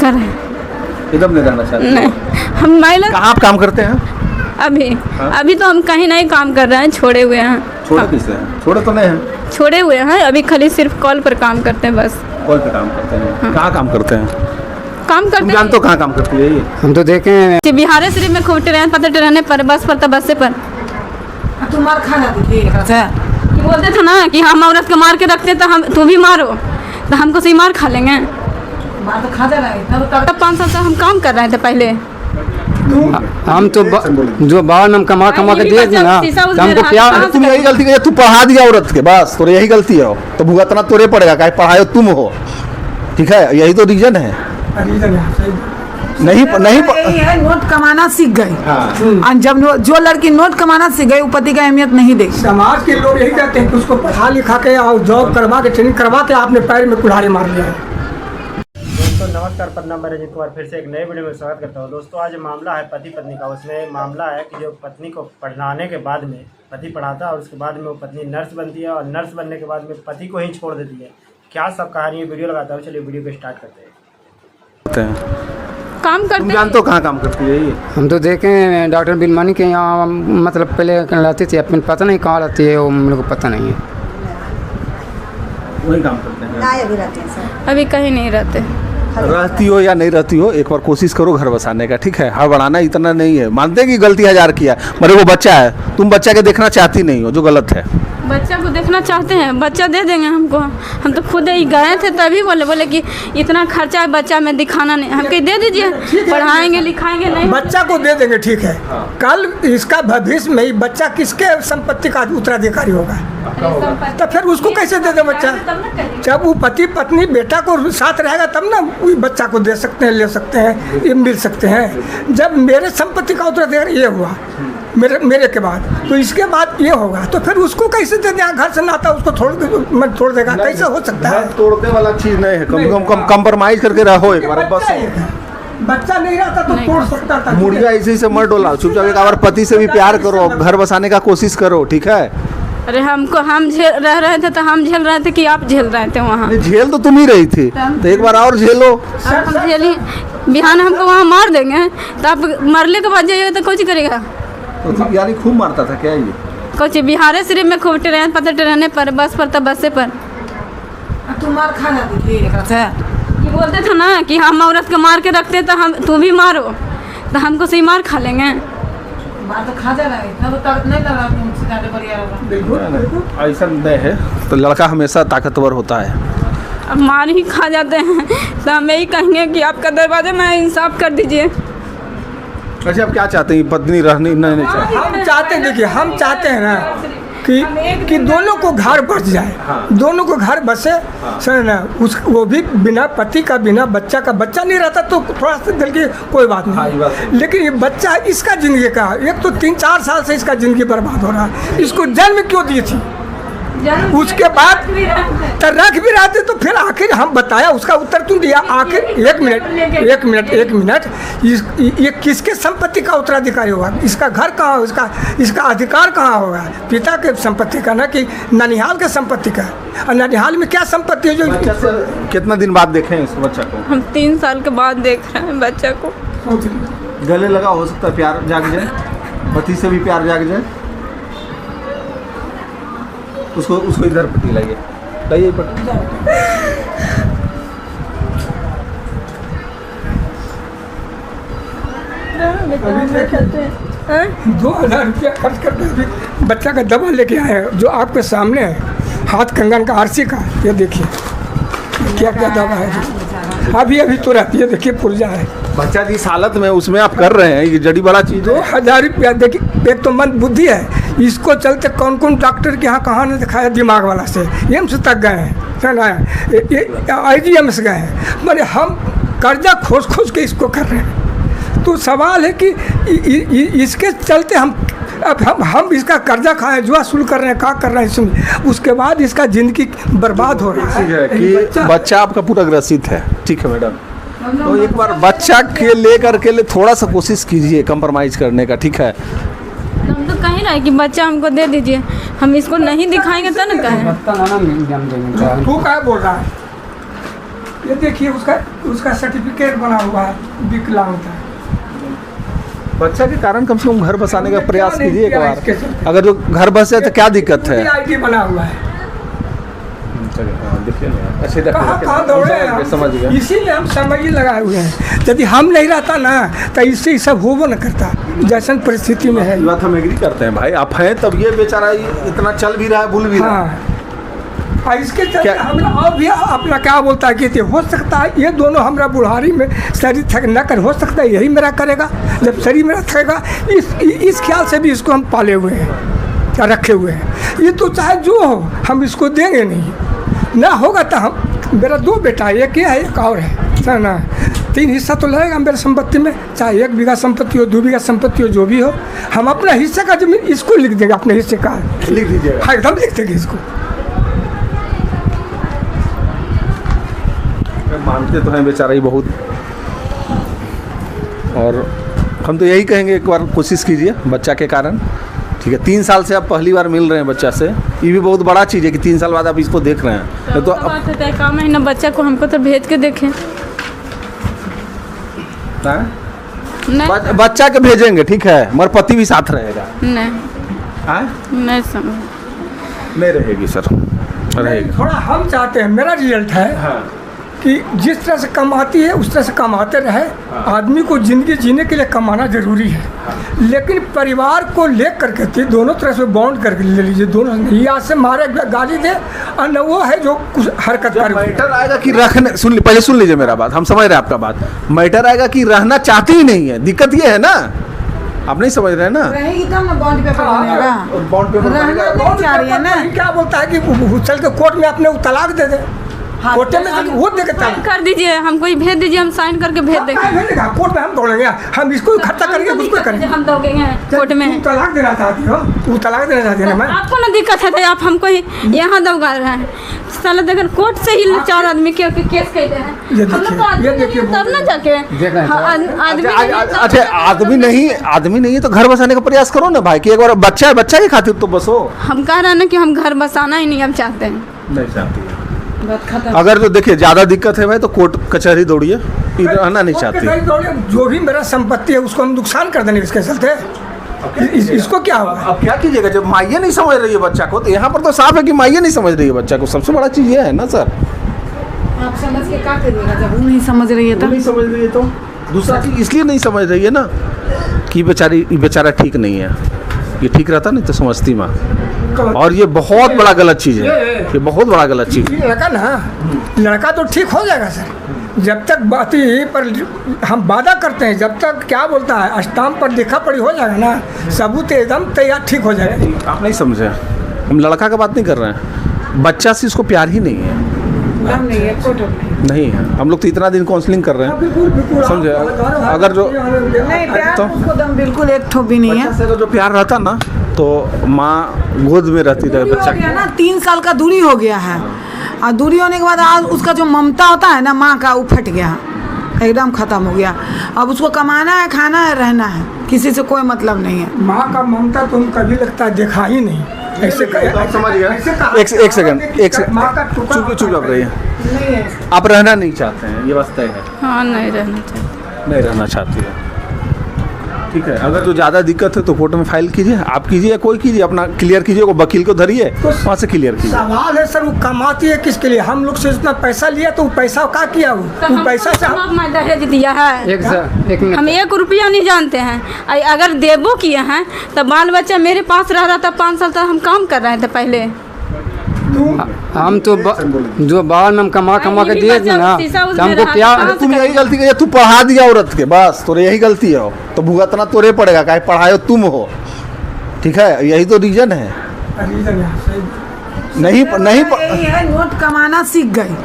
कर रहे हैं। एकदम नहीं रहना चाहते? नहीं, हम महिला कहाँ आप काम करते हैं? अभी तो हम कहीं नहीं काम कर रहे हैं, छोड़े हुए हैं। छोड़े किसे हैं? छोड़े तो नहीं हैं? छोड़े हुए हैं, अभी खाली सिर्फ कॉल पर काम करते हैं बस। कॉल पे काम करते हैं? कहाँ काम करते हैं? काम करते जान तो कहाँ काम करती है ये? हम तो देखे हैं हैं बिहार शरीफ में खूब ट्रेन पता ट्रेन पर बस पर तो बसे पर तुम मार खा जाती थी बोलते थे ना कि हम औरत को मार के रखते तो हम तू भी मारो, तो हमको सही मार खा लेंगे। मार तो खा जाना है तब 5 साल से हम काम कर रहे थे पहले। हम तो जो बाहर हम कमा के दे दें ना तो हमको क्या तुम यही गलती की तू पढ़ा दिया औरत के, बस तो यही गलती है तो भुगतना तोरे पड़ेगा, काहे पढ़ाए तुम हो, ठीक है? यही तो रीजन है। नहीं यही है, नोट कमाना सीख गए। हाँ। और जब जो लड़की नोट कमाना सीख गई वो पति का अहमियत नहीं देगी। समाज के लोग यही कहते हैं कि उसको पढ़ा लिखा के और जॉब करवा के ट्रेनिंग करवा के आपने पैर में कुल्हाड़ी मार लिया है। दोस्तों नमस्कार, प्रणाम। मैं रजत कुमार फिर से एक नए वीडियो में स्वागत करता हूं। दोस्तों आज मामला है पति पत्नी का। उसमें मामला है कि जो पत्नी को पढ़ाने के बाद में पति पढ़ाता है और उसके बाद में वो पत्नी नर्स बनती है और नर्स बनने के बाद में पति को ही छोड़ देती है। क्या सब कहानी है, वीडियो लगाता हूँ। चलिए वीडियो को स्टार्ट करते हैं। काम करते तुम जान तो कहाँ काम करती है ये? हम तो देखे हैं डॉक्टर बिलमानी के यहाँ, मतलब पहले रहती थी, अपने पता नहीं कहाँ रहती है वो मेरे को पता नहीं है। वही काम करते हैं? अभी रहते हैं सर, अभी कहीं नहीं रहते। रहती हो या नहीं रहती हो, एक बार कोशिश करो घर बसाने का, ठीक है? हड़बड़ाना इतना नहीं है। मानते हैं कि गलती 1000 किया, मरे वो बच्चा है, तुम बच्चा के देखना चाहती नहीं हो, जो गलत है। बच्चा को देखना चाहते हैं, बच्चा दे देंगे हमको। हम तो खुद ही गए थे तभी बोले कि इतना खर्चा है बच्चा में दिखाना नहीं, हम कहीं दे दीजिए, पढ़ाएंगे लिखाएंगे नहीं। बच्चा को दे देंगे, ठीक है। कल इसका भविष्य में ही बच्चा किसके संपत्ति का उत्तराधिकारी होगा, तो फिर उसको कैसे दे दे बच्चा? जब वो पति पत्नी बेटा को साथ रहेगा तब ना वो बच्चा को दे सकते हैं, ले सकते हैं, ये मिल सकते हैं। जब मेरे संपत्ति का उत्तराधिकारी ये हुआ मेरे के बाद, तो इसके बाद ये होगा, तो फिर उसको कैसे दे दें? घर से नाता उसको छोड़ देगा, कैसे हो सकता है? तोड़ने वाला चीज नहीं है, कम कंप्रोमाइज करके रहो एक बार बस। बच्चा नहीं रहता तो तोड़ सकता था। मुर्गा इसी से मत डोला, चुपचाप एक बार पति से भी प्यार करो, घर बसाने का कोशिश करो, ठीक है? अरे हम रह रहे थे तो हम झेल रहे थे कि आप झेल रहे थे वहाँ? झेल तो तुम ही रही थी, तो एक बार और झेलो। हम झेली, बिहान हमको वहाँ मार देंगे तो आप मरने के बाद जाइएगा तो कुछ करेगा? तो यानी खूब मारता था क्या ये? कुछ बिहार शरीफ में खूब ट्रेन पता ट्रेन पर बस पर तो बसे पर तुम मार खा जाती थी ये बोलते थे ना कि हम औरत को मार के रखते तो हम तू भी मारो, तो हमको सही मार खा लेंगे। मार तो खा जाना है, इतना तो ताकत नहीं लगा तुमसे ज़्यादा बढ़िया होगा। ऐसा नहीं है, तो लड़का हमेशा ताकतवर होता है। अब मार ही खा जाते हैं तो हम यही कहेंगे कि आपका दरवाजे में इंसाफ कर दीजिए। अच्छा आप क्या चाहते हैं? पत्नी रहनी नहीं चाहते? हम चाहते हैं, देखिए हम चाहते हैं ना कि दोनों को घर बस जाए। हाँ। दोनों को घर बसे, सर ना वो भी बिना पति का, बिना बच्चा का। बच्चा नहीं रहता तो थोड़ा सा दिल की कोई बात हाँ, ये बात है। नहीं, लेकिन ये बच्चा इसका जिंदगी का, एक तो 3-4 साल से इसका जिंदगी बर्बाद हो रहा है। इसको जन्म क्यों दी थी? उसके बाद तो रख भी रहते, तो फिर आखिर हम बताया, उसका उत्तर तुम दिया। आखिर एक मिनट ये किसके संपत्ति का उत्तराधिकारी होगा? इसका घर कहाँ होगा? इसका अधिकार कहाँ होगा? पिता के संपत्ति का, ना कि ननिहाल के संपत्ति का। और ननिहाल में क्या संपत्ति है जो? कितना दिन बाद देखे इस बच्चा को? हम 3 साल के बाद देख रहे हैं बच्चा को। गले लगा, हो सकता है प्यार जाग जाए, पति से भी प्यार जाग जाए। उसको इधर पट्टी लाइए पट्टी। 2000 रुपया खर्च करके बच्चा का दवा लेके आए हैं, जो आपके सामने है। हाथ कंगन का, आरसी का, ये देखिए क्या क्या दवा है। अभी तुरंत ये देखिए पुर्जा है। बच्चा जिस हालत में उसमें आप कर रहे हैं, ये जड़ी बड़ा चीज़ है। 2000 रुपया देखिए। एक तो मंद बुद्धि है, इसको चलते कौन कौन डॉक्टर के यहाँ कहाँ ने दिखाया, दिमाग वाला से एम्स तक गए हैं, IGM से गए हैं। मैंने हम कर्जा खोज के इसको कर रहे हैं। तो सवाल है कि इसके चलते हम इसका कर्जा खाएं, जुआ शुरू कर रहे हैं, क्या कर रहे हैं इसमें। उसके बाद इसका ज़िंदगी बर्बाद हो रहा है कि बच्चा आपका पूरा ग्रसित है, ठीक है मैडम? तो एक बार बच्चा के लेकर के थोड़ा सा कोशिश कीजिए कंप्रोमाइज करने का, ठीक है? हम तो कह रहे हैं कि बच्चा हमको दे दीजिए, हम इसको नहीं दिखाएंगे तो ना कहें। तू क्या बोल रहा है? ये देखिए उसका सर्टिफिकेट बना हुआ है विकलांगता। बच्चा के कारण कम से कम घर बसाने का प्रयास क्या नहीं कीजिए एक किया बार। इसके चलते। अगर जो घर बस जाए तो क्या दिक्कत है? आईडी बना हुआ है। देखिए ना, अच्छे कहाँ दौड़े हैं हम? समझ गया। इसीलिए हम समय ही लगाए हुए हैं। यदि हम नहीं रहता ना तो इससे ये सब होबो न करता। जैसन परिस्थिति में है। ये बात हम एग्री करते हैं भाई, आप हैं तब ये बेचारा इतना चल भी रहा है, भूल भी रहा है। हाँ, और इसके चलते हम और भी अपना क्या बोलता है कि हो सकता है ये दोनों हमारा बुढ़ारी में शरीर थक न कर, हो सकता है यही मेरा करेगा। जब शरीर मेरा थकेगा इस ख्याल से भी इसको हम पाले हुए हैं, रखे हुए हैं। ये तो चाहे जो हो हम इसको देंगे नहीं, ना होगा तो हम, मेरा 2 बेटा, एक ये है एक और है ना, 3 हिस्सा तो लगेगा मेरे संपत्ति में, चाहे 1 बीघा संपत्ति हो, 2 बीघा संपत्ति हो, जो भी हो। हम अपना हिस्से का जमीन इसको लिख देंगे, अपने हिस्से का लिख दीजिएगा। हाँ, एकदम लिख देंगे इसको। मानते तो हैं बेचारा ही बहुत, और हम तो यही कहेंगे एक बार कोशिश कीजिए बच्चा के कारण, ठीक है। 3 साल से आप पहली बार मिल रहे हैं बच्चा से, ये भी बहुत बड़ा चीज़ है कि 3 साल बाद आप इसको देख रहे हैं। तो बात है का महीना बच्चा को हमको तो भेज के देखें। नहीं बच्चा के भेजेंगे, ठीक है, मगर पति भी साथ रहेगा। नहीं समझ नहीं रहेगी सर, रहेगी। थोड़ा हम चाहते हैं, मेरा रिजल्ट है हाँ। कि जिस तरह से कमाती है उस तरह से कमाते रहे। आदमी को ज़िंदगी जीने के लिए कमाना ज़रूरी है, लेकिन परिवार को ले करके दोनों तरह से बॉन्ड करके ले लीजिए। दोनों यहाँ से मारे गाली दे, और न वो है जो कुछ हरकत करे। मैटर आएगा कि रखने, पहले सुन लीजिए मेरा बात, हम समझ रहे हैं आपका बात। मैटर आएगा कि रहना चाहती ही नहीं है, दिक्कत ये है ना, आप नहीं समझ रहे हैं ना। रहेगी तब ना बॉन्ड पेपर बनेगा। बॉन्ड पेपर रहना नहीं चाह रही है ना। क्या बोलता है कि चल के कोर्ट में अपने तलाक दे दे, कोर्ट में वो दे के तलाक कर दीजिए, हमको ही भेज दीजिए, हम साइन करके भेज देंगे। कोर्ट में हम दौड़ेंगे, हम इसको खर्चा करेंगे, उसको करेंगे। हम दौड़ेंगे कोर्ट में। तुम तलाक देना चाहती हो, तू तलाक देना चाहती है ना। मैं आपको ना दिक्कत है तो आप हमको ही यहाँ दौगा रहे हैं। साला देखकर कोर्ट से ही 4 आदमी के केस कहते हैं। ये हम लोग तो आदमी नहीं हैं, तब ना जाके अच्छा, आदमी नहीं है तो घर बसाने का प्रयास करो ना भाई, कि एक बार बच्चा है, बच्चा के खातिर तो बसो। हम कह रहे हैं ना कि हम घर बसाना ही नहीं हम चाहते हैं। नहीं चाहती है। अगर तो देखिए ज़्यादा दिक्कत है भाई तो कोर्ट कचहरी दौड़िए, रहना नहीं चाहती। जो भी मेरा संपत्ति है उसको हम नुकसान कर देंगे इसके चलते। इसको क्या होगा? अब क्या कीजिएगा जब माइये नहीं समझ रही है बच्चा को, तो यहाँ पर तो साफ है कि माइये नहीं समझ रही है बच्चा को। सबसे बड़ा चीज़ ये है ना सर। आप समझ के क्या करिएगा जब वो नहीं समझ रही है तो? नहीं समझ रही है तो दूसरा चीज़ इसलिए नहीं समझ रही है ना कि बेचारा ठीक नहीं है। ये ठीक रहता नहीं तो समझती माँ। और ये बहुत बड़ा गलत चीज़ है, ये बहुत बड़ा गलत चीज़ है। लड़का ना, लड़का तो ठीक हो जाएगा सर, जब तक बात यही पर हम वादा करते हैं, जब तक क्या बोलता है स्टाम्प पर लिखा पड़ी हो जाएगा ना, सबूत एकदम तैयार ठीक हो जाएगा। आप नहीं समझे, हम लड़का का बात नहीं कर रहे हैं, बच्चा से इसको प्यार ही नहीं है। नहीं है, नहीं है। हम लोग तो इतना दिन काउंसलिंग कर रहे हैं, समझे। अगर जो नहीं प्यार तो खुद बिल्कुल एक ठो भी नहीं है। बच्चा से जो प्यार रहता ना तो माँ गोद में रहती रहे बच्चा हो गया ना, 3 साल का दूरी हो गया है, और दूरी होने के बाद आज उसका जो ममता होता है ना माँ का, वो फट गया, एकदम खत्म हो गया। अब उसको कमाना है, खाना है, रहना है, किसी से कोई मतलब नहीं है। माँ का ममता तुम कभी लगता है देखा ही नहीं। ऐसे समझ गया। एक सेकंड माँ का चुप रहिए। आप रहना नहीं चाहते हैं, ये बात तय है। हाँ, नहीं रहना चाहते। नहीं रहना चाहती है, ठीक है। अगर तो ज़्यादा दिक्कत है तो कोर्ट में फाइल कीजिए, आप कीजिए या कोई कीजिए, अपना क्लियर कीजिए, वो वकील को धरिए, वहाँ से क्लियर कीजिए। सवाल है सर, वो कमाती है किसके लिए? हम लोग से इतना पैसा लिया तो वो पैसा क्या किया? वो पैसा से हम दहेज दिया है, हम 1 रुपया नहीं जानते हैं। अगर देवो किए हैं तो बाल बच्चा मेरे पास रह रहा था 5 साल तक, हम काम कर रहे थे पहले। हम तो जो बाल में हम कमा के दिए थे ना, तो हमको क्या तुम यही गलती की, तू पढ़ा दिया औरत के, बस तोरे यही गलती है, तो भुगतना तोरे पड़ेगा, काहे पढ़ाए तुम हो, ठीक है। यही तो रीजन है। नहीं है, नोट कमाना सीख गई।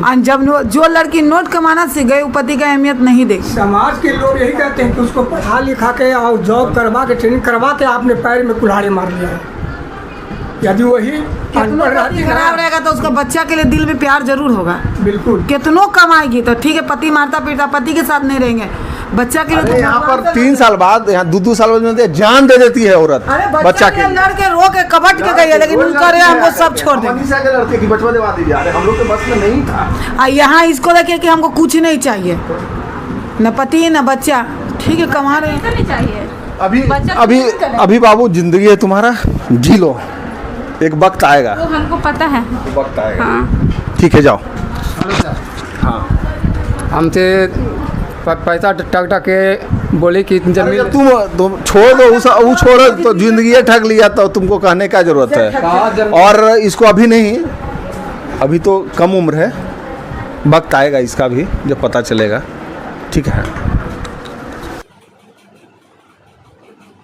और जब जो लड़की नोट कमाना सीख गई, वो पति का अहमियत नहीं देगी। समाज के लोग यही कहते हैं कि उसको पढ़ा लिखा के और जॉब करवा के, ट्रेनिंग करवा के आपने पैर में कुल्हाड़ी मार लिया है। यदि वही खराब रहेगा तो उसका बच्चा के लिए दिल में प्यार जरूर होगा। बिल्कुल। कितनों कमाएगी तो ठीक है, पति मारता पीटता, पति के साथ नहीं रहेंगे, बच्चा के लिए अरे तो यहाँ भगवान पर से 3 साल बाद, यहाँ 2 साल बाद में जान दे देती है औरत अरे बच्चा के लिए। लड़ के रो के कबट के गई है, लेकिन उनका रे हमको सब छोड़ देंगे। मनीषा के लड़के की बचपन दिवा दीजिए, अरे हम लोग के बस में नहीं था। यहाँ इसको देखिए कि हमको कुछ नहीं चाहिए, न पति न बच्चा, ठीक है कमा रहे हैं। नहीं चाहिए अभी बच्चा अभी तो करें। अभी बाबू जिंदगी है तुम्हारा, जी लो, एक वक्त आएगा, वो हमको पता है। वक्त आएगा। हाँ ठीक है, जाओ। हाँ, हमसे पैसा टक टक के बोले कि अरे जमीन जब तुम छोड़ दो, वो छोड़ो तो जिंदगी ठग लिया, तो तुमको कहने का जरूरत है। और इसको अभी नहीं, अभी तो कम उम्र है, वक्त आएगा इसका भी जब पता चलेगा। ठीक है।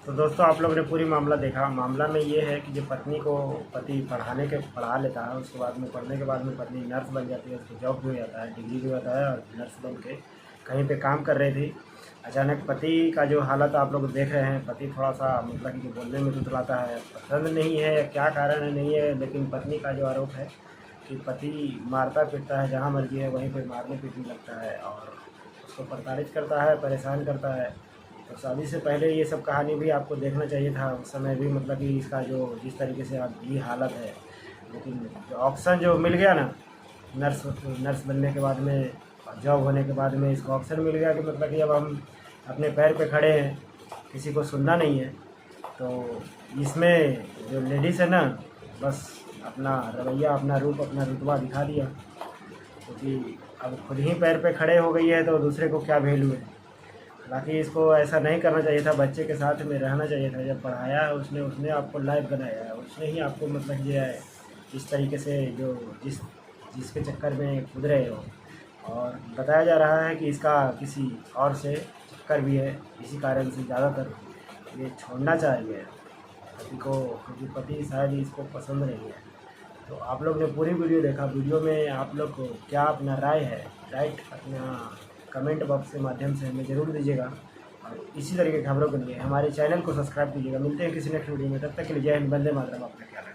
तो दोस्तों आप लोग ने पूरी मामला देखा। मामला में ये है कि जो पत्नी को पति पढ़ा लेता है, उसके बाद में पढ़ने के बाद में पत्नी नर्स बन जाती है, उसको जॉब भी हो जाता है, डिग्री भी होता है, और नर्स बन के कहीं पे काम कर रही थी। अचानक पति का जो हालत आप लोग देख रहे हैं, पति थोड़ा सा मतलब कि जो बोलने में तुतलाता है, पसंद नहीं है या क्या कारण है नहीं है, लेकिन पत्नी का जो आरोप है कि पति मारता पीटता है, जहाँ मर्जी है वहीं पे मारने पीटने लगता है और उसको प्रताड़ित करता है, परेशान करता है। तो शादी से पहले ये सब कहानी भी आपको देखना चाहिए था, उस समय भी मतलब कि इसका जो जिस तरीके से अब ये हालत है। लेकिन जो ऑप्शन जो मिल गया ना, नर्स बनने के बाद में, जॉब होने के बाद में इसको ऑप्शन मिल गया कि मतलब कि अब हम अपने पैर पे खड़े हैं, किसी को सुनना नहीं है। तो इसमें जो लेडीज़ है ना, बस अपना रवैया, अपना रूप, अपना रुतबा दिखा दिया, क्योंकि अब खुद ही पैर पे खड़े हो गई है तो दूसरे को क्या वैल्यू है। हालांकि इसको ऐसा नहीं करना चाहिए था, बच्चे के साथ में रहना चाहिए था। जब पढ़ाया है उसने आपको लायक बनाया है, उसने ही आपको मतलब ये है इस तरीके से जो जिसके चक्कर में कूद रहे हो। और बताया जा रहा है कि इसका किसी और से चक्कर भी है, इसी कारण से ज़्यादातर ये छोड़ना चाह रही है पति को, क्योंकि पति शायद इसको पसंद नहीं है। तो आप लोग ने पूरी वीडियो देखा, वीडियो में आप लोग को क्या अपना राय है, राइट अपना कमेंट बॉक्स के माध्यम से हमें ज़रूर दीजिएगा। और इसी तरीके की खबरों के लिए हमारे चैनल को सब्सक्राइब कीजिएगा। मिलते हैं किसी नेक्स्ट वीडियो में, तब तक के लिए जय हिंद, वंदे मातरम, अपना ख्याल रखिए।